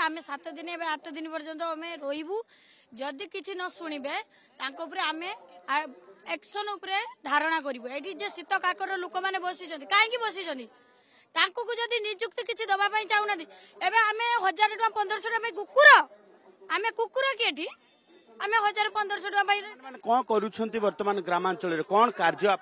आम 7 दिन 8 दिन पर्यंत आम रही जदि किसी न शुणे आम एक्शन उपरे धारणा करूँ ये शीत काकर लोक मैंने बसी कहीं बसी जदि निजुक्ति किसी दवाई चाहूना एवं आम 1000 टका 1500 टका कुकुर आम कुकुर कि आम 1000-1500 टका कौन करुछंती वर्तमान ग्रामांचल कौन कार्य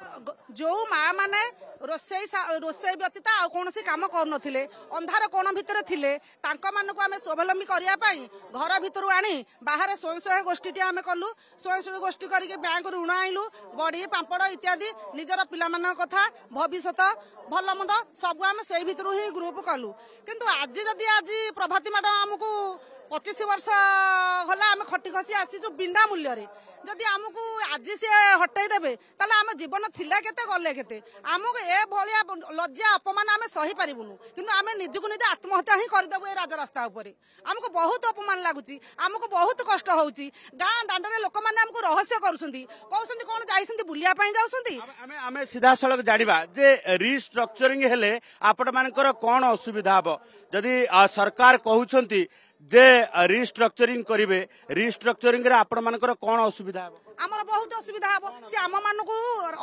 जो माँ माने रोसई व्यतीत आ कौन काम कर अंधार कोण भितर थिले तांको मानकु आमे स्वावलंबी करिया पई घर भितर आनी बाहर स्वयं सहायक गोष्ठी आमे कलु स्वयं सहायक गोष्ठी करके बैंक ऋण आइलु बड़ी पापड़ इत्यादि निजर पिला कथा भविष्य भल मंद सब आम से भितर ही ग्रुप कलु किंतु आज जदि आज प्रभाती मैडम आमको 25 वर्ष होला आम खटी खसी आसीचु बिना मूल्य रे जदि आमको आज सी हटाई देबे ताले आम जीवन थिला केते गले केते आमको ए भलिया लज्जा अपमान आम सही पारिबुनु किंतु आम निजको निज आत्महत्या ही करदेबु ए राज रास्ता ऊपर आमको बहुत अपमान लागुची आमको बहुत कष्ट होउची गाँ दांडरे लोक माने आमको रहस्य करूसंती कहउसंती कोन जाइसंती बुलिया पई जाउसंती आमे सीधा सड़क जानिबा जे रिस्ट्रक्चरिंग हेले आपण मानकर कोन असुविधा हबो जदि सरकार कहउछंती जे रिस्ट्रक्चरिंग करिवे रिस्ट्रक्चरिंग रे आपण मानकर कोन असुविधा हबो आमर बहुत असुविधा हम सी आम मानकु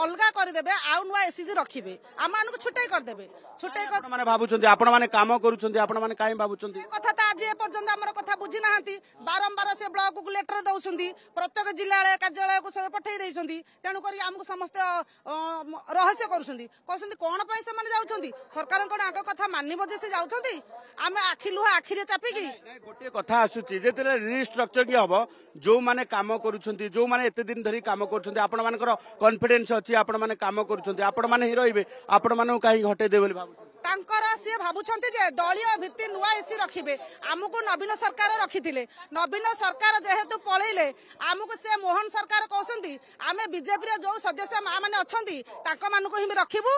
अलगा करदेबे आउ नुआ एसएसजी रखिबे आम मानकु छुटाई करदेबे छुटाई कर माने भाबुछंती आपण माने काम करूछंती आपण माने काई भाबुछंती कथा त आज ए पर्यंत हमर कथा बुझी नाहंती बारंबार से ब्लॉक को लेटर दउसंती प्रत्येक जिल्ला कार्यालय को सब पठै दैसंती तेनु करी हमकु समस्त रहस्य करूसंती कहसंती कोन पई से माने जाउछंती सरकार कोन आग कथा मानिबो जे से जाउछंती आमे आखि लुहा आखि रे चापी की गोटे कथा आसुची जेतेले रिस्ट्रक्चरिंग हबो जो माने काम करूछंती जो माने एते दिन धरी काम करूछंती आपण मानकर कॉन्फिडेंस अछि आपण माने काम करूछंती आपण माने ही रहिबे आपण माने काई घटे दे बोली भाबु तांकर से भाबुछंती जे दलीय भित्ति नुआ एसी रखिबे आमुको नवीन सरकार रखिथिले नवीन सरकार जेहेतु पळैले आमुको से मोहन सरकार कहसंती आमे बीजेपी रे जो सदस्य मा माने अछंती तांको मानको ही रखिबु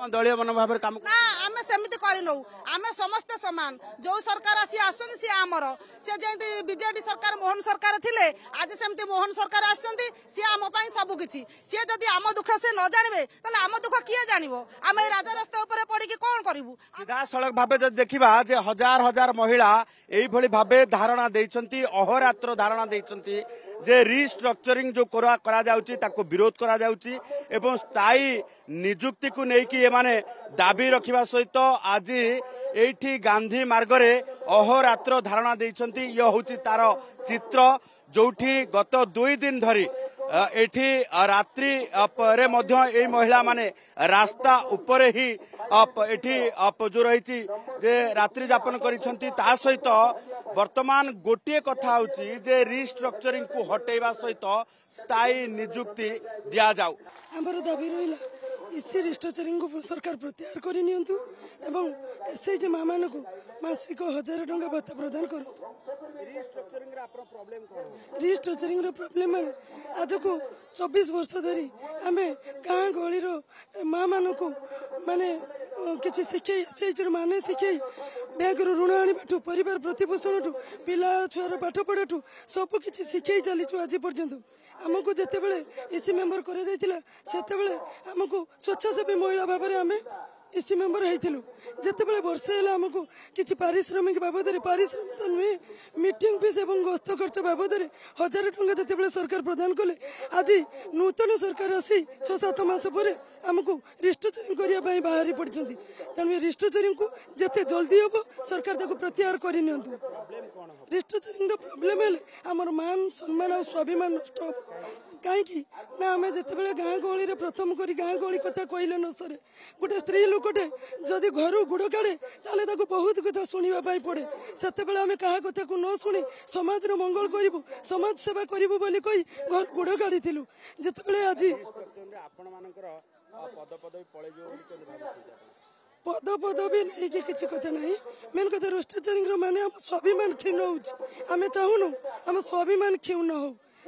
दलीय मन भाबरे काम ना आमे सेमिति करिनौ आमे समस्त समान जो सरकार आसी आसन से आमर से जेंति बीजेडी सरकार मोहन सरकार थिले आज सेमिति मोहन सरकार आसंती से आम पई सब किछि से जदी आम दुख से न जानिबे तले आम दुख किए जानिबो आमे राजा रास्ता ऊपर पड़ी के सीधा सड़क भावे देखा जे हजार हजार महिला यही भावे धारणा देइछंती अहोरात्र धारणा देइछंती जे रिस्ट्रक्चरिंग जो करा जाउची ताको विरोध करा जाउची एवं स्थायी नियुक्ति को लेकिन ये माने दाबी रखिबा सहित आज एठी गांधी मार्ग रे अहोरात्र धारणा देइछंती ये होची तार चित्र जोठी गत 2 दिन धरी एठी रात्रि परे मध्य ए महिला माने रास्ता उपरे ही एठी जो रही जे रात्रि यापन करिसंती ता सहित वर्तमान गोटे कथा होची जे रिस्ट्रक्चरिंग को हटेबा सहित स्थायी नियुक्ति दिया जाऊ हमर दाबी रहिला इसी रिस्ट्रक्चरिंग को सरकार प्रत्याहार करि नियंतु एवं एसएचजी मां मानकु मासिक 1000 टका भत्ता प्रदान करंतु रिस्ट्रक्चरिंग रो प्रॉब्लम आज को 24 वर्ष धरी आमे गाँ गली रो मां मानकु माने किछि शिखे एसएचजी माने शिखे बैंक ऋण आनिबाठू परिवार प्रतिपोषण पिला छुआर पाठ पढ़ाठू सब किछि शिखे चलीचु आज पर्यंत आमको जिते बड़े इसी मेंबर कर आमको स्वच्छासेवी महिला भाव में आम इसी मेंबर होइथिलु जेतेबेले वर्षे हेला हमकु किछि पारिश्रमिक बाबद पारिश्रमिक तो नुहे मीटिंग फीस एवं गस्त खर्च बाबद 1000 टंका जेतेबेले सरकार प्रदान कले आज नूतन सरकार आसी 6-7 मास पर हमकु रिस्ट्रक्चरिंग करिया पई बाहरी पड़छंती तनु रिस्ट्रक्चरिंग को जेते जल्दी होबो सरकार ताको प्रत्याहार करि नियंतु रिस्ट्रक्चरिंग रो प्रॉब्लम हेले हमर मान सम्मान और स्वाभिमान नष्ट कहीं ना आम जिते गाँ गहली प्रथम कर गाँ गहली कथा कहले न सरे गोटे स्त्री लोकटे जदि घर गुड़ काढ़े ताले ताको बहुत कथा शुणापी पड़े से आम क्या कथा को न शुणी समाज मंगल करूँ समाज सेवा करूँ बोली कही घर गुड़ काढ़ी जिते आज पद पदवी नहीं कि किसी कथा नहीं मेन कथा रिस्ट्रक्चरिंग माने स्वाभिमान क्षीण हो चाहूनु आम स्वाभिमान क्षीण न हो